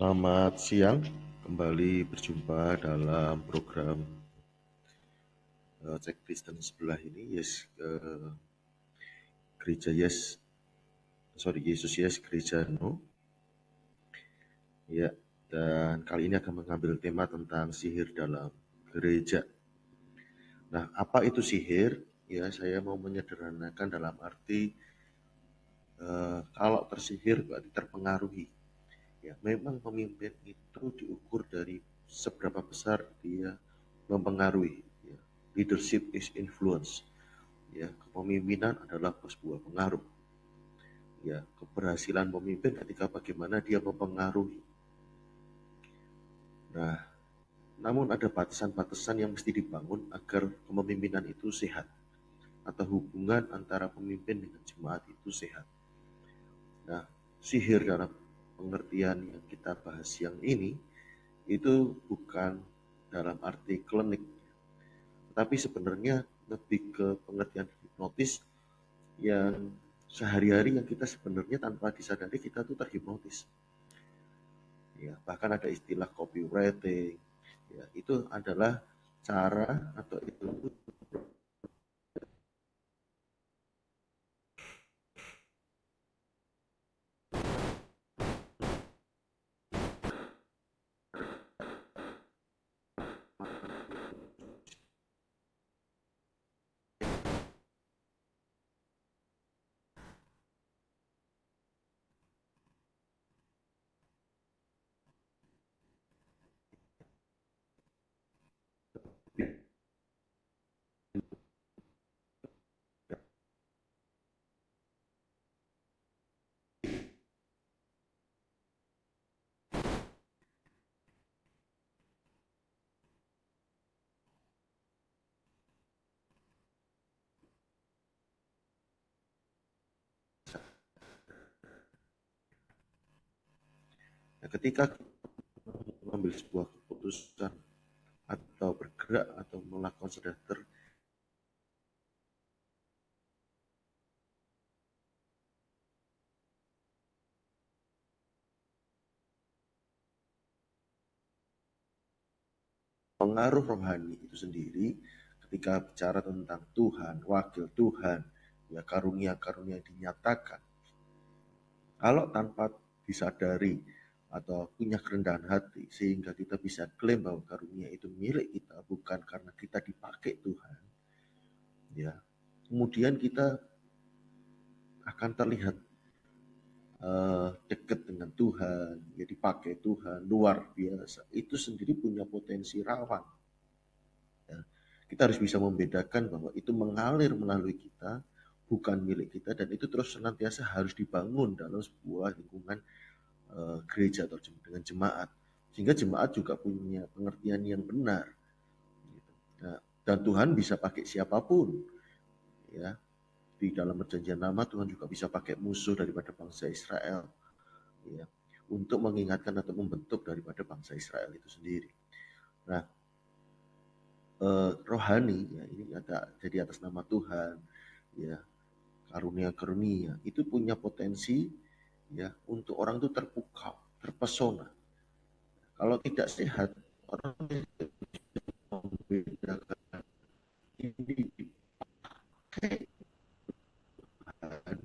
Selamat siang, kembali berjumpa dalam program Cek Kristen sebelah ini, Gereja Yesus Yes, Gereja No. Ya, dan kali ini akan mengambil tema tentang sihir dalam gereja. Nah, apa itu sihir? Ya, saya mau menyederhanakan dalam arti kalau tersihir berarti terpengaruhi. Ya, memang pemimpin itu diukur dari seberapa besar dia mempengaruhi. Ya. Leadership is influence. Ya, kepemimpinan adalah sebuah pengaruh. Ya, keberhasilan pemimpin ketika bagaimana dia mempengaruhi. Nah, namun ada batasan-batasan yang mesti dibangun agar kepemimpinan itu sehat atau hubungan antara pemimpin dengan jemaat itu sehat. Nah, sihir dalam pengertian yang kita bahas yang ini itu bukan dalam arti klinik, tapi sebenarnya lebih ke pengertian hipnotis yang sehari-hari yang kita sebenarnya tanpa disadari kita tuh terhipnotis. Ya, bahkan ada istilah copywriting. Ya, itu adalah cara atau ilmu nah, ketika mengambil sebuah keputusan atau bergerak atau melakukan sesuatu pengaruh rohani itu sendiri ketika bicara tentang Tuhan, wakil Tuhan, ya karunia-karunia yang dinyatakan. Kalau tanpa disadari atau punya kerendahan hati sehingga kita bisa klaim bahwa karunia itu milik kita bukan karena kita dipakai Tuhan, ya kemudian kita akan terlihat dekat dengan Tuhan, ya dipakai Tuhan luar biasa. Itu sendiri punya potensi rawan. Ya. Kita harus bisa membedakan bahwa itu mengalir melalui kita, bukan milik kita, dan itu terus senantiasa harus dibangun dalam sebuah lingkungan gereja atau dengan jemaat, sehingga jemaat juga punya pengertian yang benar. Nah, dan Tuhan bisa pakai siapapun, ya. Di dalam perjanjian lama Tuhan juga bisa pakai musuh daripada bangsa Israel, ya, untuk mengingatkan atau membentuk daripada bangsa Israel itu sendiri. Nah, rohani, ya ini ada jadi atas nama Tuhan, ya karunia-karunia itu punya potensi, ya untuk orang itu terpukau, terpesona. Kalau tidak sehat, orang tidak membedakan ini dipakai Tuhan,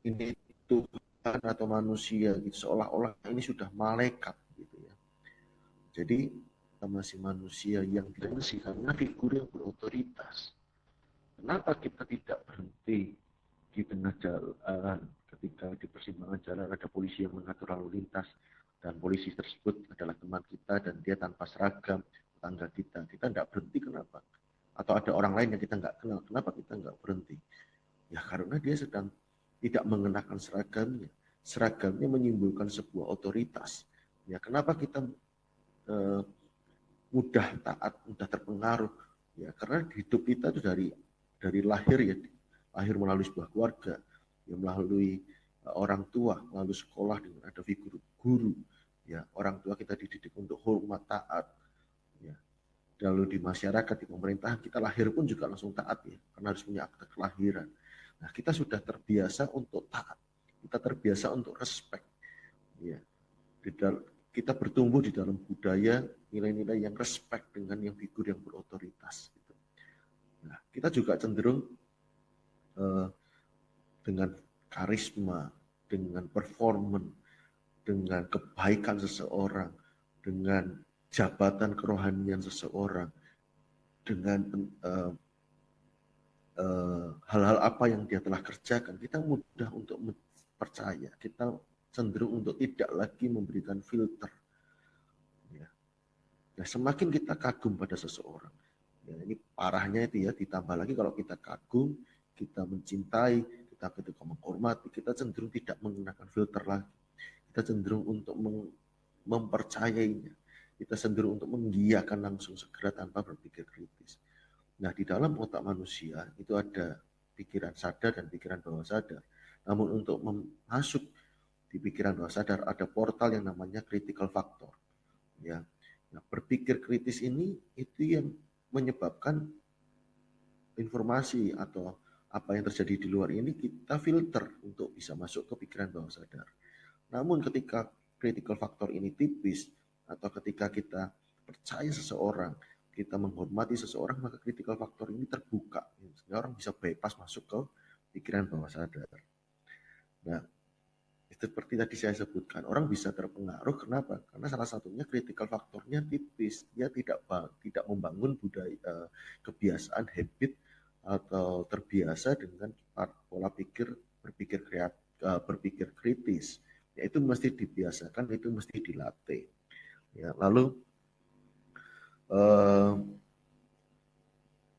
ini Tuhan atau manusia gitu, seolah-olah ini sudah malaikat gitu ya. Jadi kita masih manusia yang gengsi karena figur yang berotoritas. Kenapa kita tidak berhenti di tengah jalan ketika di persimpangan jalan ada polisi yang mengatur lalu lintas dan polisi tersebut adalah teman kita dan dia tanpa seragam, tetangga kita tidak berhenti, kenapa? Atau ada orang lain yang kita nggak kenal, kenapa kita nggak berhenti? Ya karena dia sedang tidak mengenakan seragamnya. Seragamnya menyimpulkan sebuah otoritas. Ya kenapa kita eh, mudah taat, mudah terpengaruh? Ya karena hidup kita itu dari lahir, ya lahir melalui sebuah keluarga, ya melalui orang tua, melalui sekolah dengan ada figur guru, Ya, orang tua kita dididik untuk hormat, taat. Ya, lalu di masyarakat, di pemerintahan, kita lahir pun juga langsung taat ya, karena harus punya akte kelahiran. Nah, kita sudah terbiasa untuk taat, kita terbiasa untuk respect. Ya, kita bertumbuh di dalam budaya nilai-nilai yang respect dengan yang figur yang berotoritas. Gitu. Nah, kita juga cenderung dengan karisma, dengan performan, dengan kebaikan seseorang, dengan jabatan kerohanian seseorang, dengan hal-hal apa yang dia telah kerjakan, kita mudah untuk percaya, kita cenderung untuk tidak lagi memberikan filter. Ya. Nah, semakin kita kagum pada seseorang, ya, ini parahnya itu ya, ditambah lagi kalau kita kagum, kita mencintai, kita ketika menghormati, kita cenderung tidak menggunakan filter lagi. Kita cenderung untuk mempercayainya. Kita cenderung untuk mengiyakan langsung segera tanpa berpikir kritis. Nah, di dalam otak manusia itu ada pikiran sadar dan pikiran bawah sadar. Namun untuk masuk di pikiran bawah sadar ada portal yang namanya critical factor. Ya, nah, berpikir kritis ini itu yang menyebabkan informasi atau apa yang terjadi di luar ini kita filter untuk bisa masuk ke pikiran bawah sadar. Namun ketika critical factor ini tipis atau ketika kita percaya seseorang, kita menghormati seseorang, maka critical factor ini terbuka. Sehingga orang bisa bypass masuk ke pikiran bawah sadar. Nah, seperti tadi saya sebutkan, orang bisa terpengaruh. Kenapa? Karena salah satunya critical faktornya tipis. Dia tidak membangun budaya, kebiasaan, habit, atau terbiasa dengan pola pikir berpikir kritis. Ya, itu mesti dibiasakan, itu mesti dilatih. Ya, lalu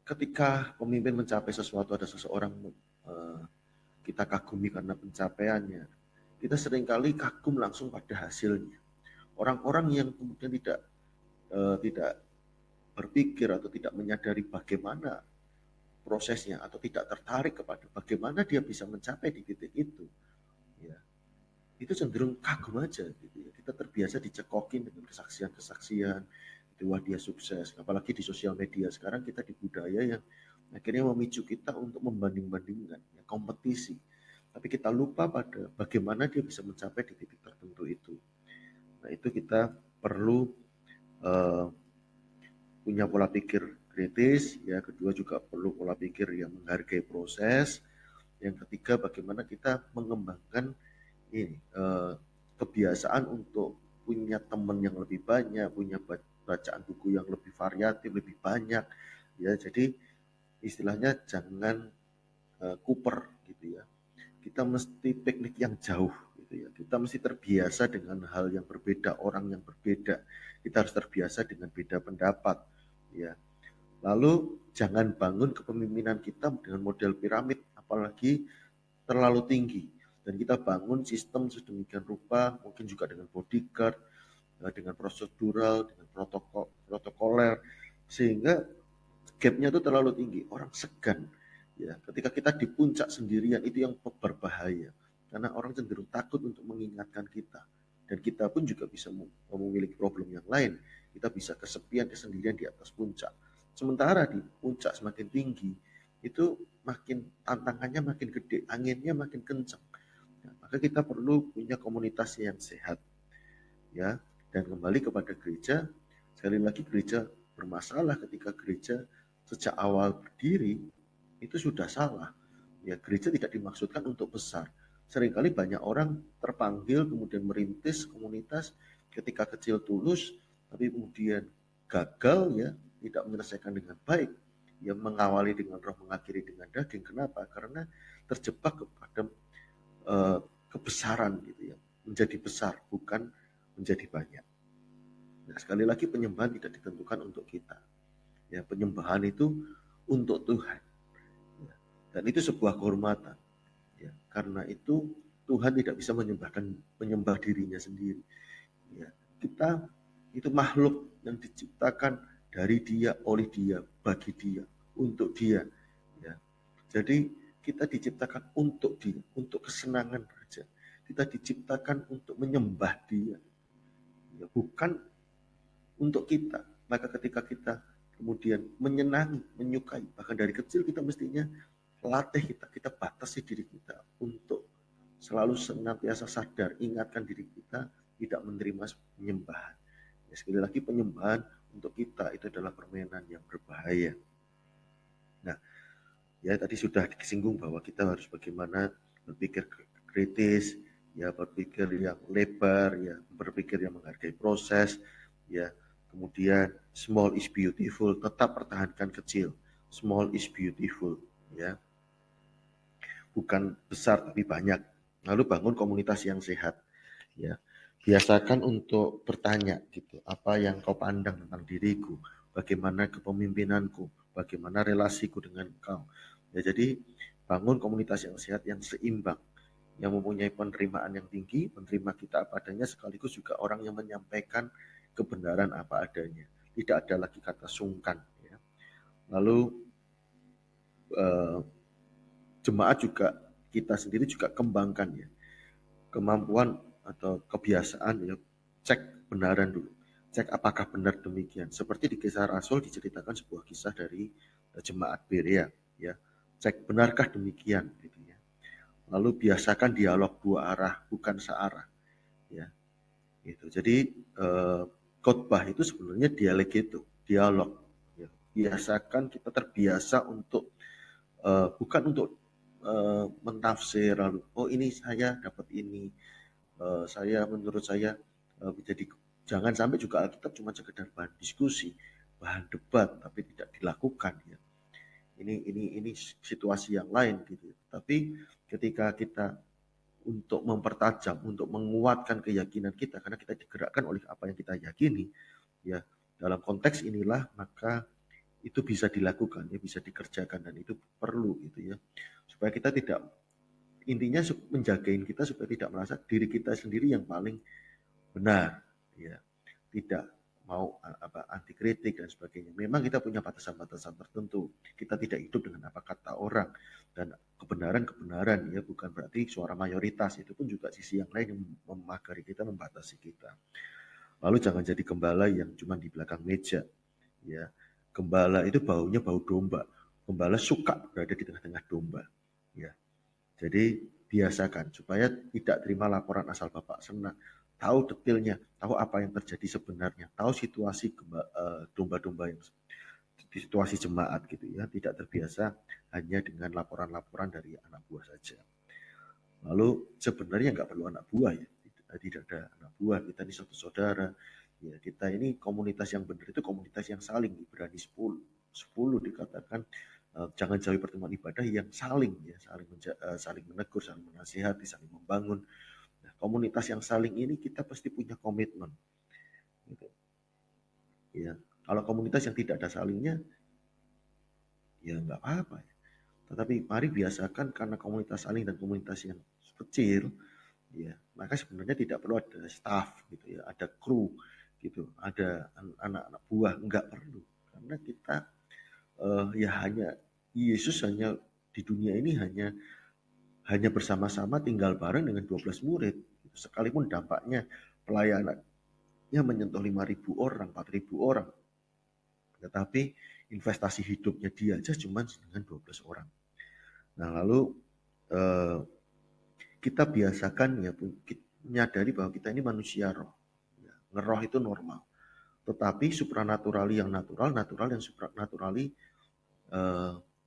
ketika pemimpin mencapai sesuatu, ada seseorang kita kagumi karena pencapaiannya, kita seringkali kagum langsung pada hasilnya. Orang-orang yang kemudian tidak berpikir atau tidak menyadari bagaimana prosesnya atau tidak tertarik kepada bagaimana dia bisa mencapai di titik itu, ya, itu cenderung kagum aja gitu ya. Kita terbiasa dicekokin dengan kesaksian-kesaksian, wah dia sukses. Apalagi di sosial media sekarang kita di budaya yang akhirnya memicu kita untuk membanding-bandingkan, ya, kompetisi. Tapi kita lupa pada bagaimana dia bisa mencapai di titik tertentu itu. Nah, itu kita perlu uh, punya pola pikir kritis, ya. Kedua juga perlu pola pikir yang menghargai proses. Yang ketiga, bagaimana kita mengembangkan ini kebiasaan untuk punya teman yang lebih banyak, punya bacaan buku yang lebih variatif, lebih banyak, ya. Jadi istilahnya jangan kuper gitu ya. Kita mesti piknik yang jauh gitu ya. Kita mesti terbiasa dengan hal yang berbeda, orang yang berbeda. Kita harus terbiasa dengan beda pendapat, ya. Lalu jangan bangun kepemimpinan kita dengan model piramid, apalagi terlalu tinggi. Dan kita bangun sistem sedemikian rupa, mungkin juga dengan bodyguard, dengan prosedural, dengan protokoler, sehingga gapnya itu terlalu tinggi. Orang segan. Ya, ketika kita di puncak sendirian itu yang berbahaya. Karena orang cenderung takut untuk mengingatkan kita. Dan kita pun juga bisa memiliki problem yang lain. Kita bisa kesepian, kesendirian di atas puncak. Sementara di puncak semakin tinggi, itu makin tantangannya makin gede, anginnya makin kencang. Ya, maka kita perlu punya komunitas yang sehat, ya. Dan kembali kepada gereja, sekali lagi gereja bermasalah ketika gereja sejak awal berdiri itu sudah salah. Ya, gereja tidak dimaksudkan untuk besar. Seringkali banyak orang terpanggil kemudian merintis komunitas ketika kecil tulus, tapi kemudian gagal, ya, tidak menyelesaikan dengan baik. Ya, mengawali dengan roh, mengakhiri dengan daging. Kenapa? Karena terjebak kepada kebesaran gitu ya, menjadi besar bukan menjadi banyak. Nah, sekali lagi penyembahan tidak ditentukan untuk kita. Ya, penyembahan itu untuk Tuhan. Ya, dan itu sebuah kehormatan. Ya, karena itu Tuhan tidak bisa menyembah dirinya sendiri. Ya, kita itu makhluk yang diciptakan dari Dia, oleh Dia, bagi Dia, untuk Dia. Ya, jadi kita diciptakan untuk Dia, untuk kesenangan saja. Kita diciptakan untuk menyembah Dia. ya, bukan untuk kita. Maka ketika kita kemudian menyenangi, menyukai, bahkan dari kecil kita mestinya latih kita batasi diri kita untuk selalu senantiasa sadar, ingatkan diri kita tidak menerima penyembahan. Ya, sekali lagi penyembahan untuk kita itu adalah permainan yang berbahaya. Nah, ya tadi sudah disinggung bahwa kita harus bagaimana berpikir kritis, ya berpikir yang lebar, ya berpikir yang menghargai proses, ya kemudian small is beautiful, tetap pertahankan kecil, small is beautiful, ya bukan besar tapi banyak. Lalu bangun komunitas yang sehat, ya biasakan untuk bertanya gitu, apa yang kau pandang tentang diriku, bagaimana kepemimpinanku, bagaimana relasiku dengan kau. Ya, jadi bangun komunitas yang sehat, yang seimbang, yang mempunyai penerimaan yang tinggi, menerima kita apa adanya, sekaligus juga orang yang menyampaikan kebenaran apa adanya. Tidak ada lagi kata sungkan. Ya. Lalu eh, jemaat juga, kita sendiri juga kembangkan ya kemampuan atau kebiasaan ya, cek kebenaran dulu, cek apakah benar demikian. Seperti di Kisah Rasul diceritakan sebuah kisah dari jemaat Berea, ya cek benarkah demikian gitu ya. Lalu biasakan dialog dua arah bukan searah, ya gitu. Jadi khotbah itu sebenarnya dialog itu, dialog, ya. Biasakan kita terbiasa untuk bukan untuk mentafsir lalu oh ini saya dapat ini, saya menurut saya jadi jangan sampai juga Alkitab cuma sekedar bahan diskusi, bahan debat tapi tidak dilakukan ya. Ini situasi yang lain gitu. Tapi ketika kita untuk mempertajam, untuk menguatkan keyakinan kita karena kita digerakkan oleh apa yang kita yakini, ya dalam konteks inilah maka itu bisa dilakukan, ya bisa dikerjakan dan itu perlu gitu ya. Supaya kita tidak, intinya menjagain kita supaya tidak merasa diri kita sendiri yang paling benar, ya tidak mau anti kritik dan sebagainya. Memang kita punya batasan-batasan tertentu. Kita tidak hidup dengan apa kata orang dan kebenaran ya, bukan berarti suara mayoritas. Itu pun juga sisi yang lain yang memagari kita, membatasi kita. Lalu jangan jadi gembala yang cuma di belakang meja, ya. Gembala itu baunya bau domba. Gembala suka berada di tengah-tengah domba, ya. Jadi biasakan supaya tidak terima laporan asal bapak senang, tahu detailnya, tahu apa yang terjadi sebenarnya, tahu situasi domba-domba yang di situasi jemaat gitu ya, tidak terbiasa hanya dengan laporan-laporan dari anak buah saja. Lalu sebenarnya nggak perlu anak buah ya, tidak ada anak buah, kita ini satu saudara, ya kita ini komunitas yang benar itu komunitas yang saling, Ibrani 10 dikatakan jangan jauhi pertemuan ibadah yang saling ya, saling menegur, saling menasihati, saling membangun. Nah, komunitas yang saling ini kita pasti punya komitmen. Gitu. Ya, kalau komunitas yang tidak ada salingnya, ya nggak apa-apa. Ya. Tetapi mari biasakan karena komunitas saling dan komunitas yang kecil, ya maka sebenarnya tidak perlu ada staff gitu ya, ada kru gitu, ada anak-anak buah, nggak perlu karena kita ya hanya Yesus hanya di dunia ini hanya bersama-sama tinggal bareng dengan 12 murid. Sekalipun dampaknya pelayanannya menyentuh 5.000 orang, 4.000 orang. Tetapi investasi hidupnya dia aja cuma dengan 12 orang. Nah lalu kita biasakan ya menyadari bahwa kita ini manusia roh. Ya, ngeroh itu normal. Tetapi supranaturali yang natural, natural yang supranaturali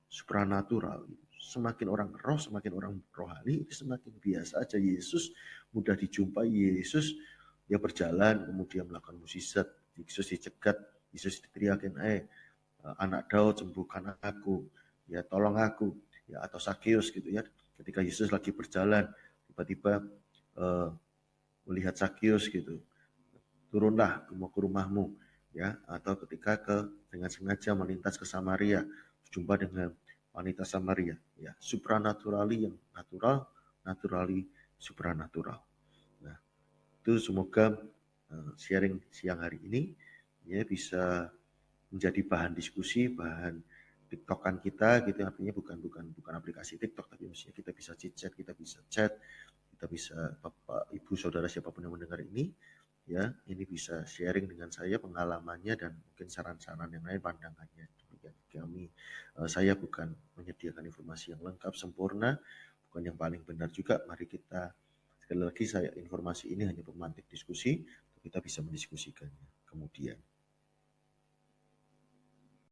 supranatural. Semakin orang roh, semakin orang rohani, semakin biasa aja Yesus mudah dijumpai. Yesus dia berjalan, kemudian melakukan mukjizat. Yesus dicegat, Yesus diteriakin, anak Daud sembuhkan aku, ya tolong aku, ya atau Sakeus gitu ya. Ketika Yesus lagi berjalan, tiba-tiba melihat Sakeus gitu, turunlah ke rumahmu, ya atau ketika dengan sengaja melintas ke Samaria, jumpa dengan wanita Samaria, ya supranaturali yang natural, naturali supranatural. Nah itu semoga sharing siang hari ini ya bisa menjadi bahan diskusi, bahan tiktokan kita gitu, artinya bukan aplikasi TikTok tapi maksudnya kita bisa chit chat, kita bisa chat, kita bisa bapak ibu saudara siapapun yang mendengar ini ya. Ini bisa sharing dengan saya pengalamannya dan mungkin saran-saran yang lain, pandangannya. Kami, saya bukan menyediakan informasi yang lengkap sempurna, bukan yang paling benar juga. Mari kita, sekali lagi, saya informasi ini hanya pemantik diskusi, kita bisa mendiskusikannya kemudian.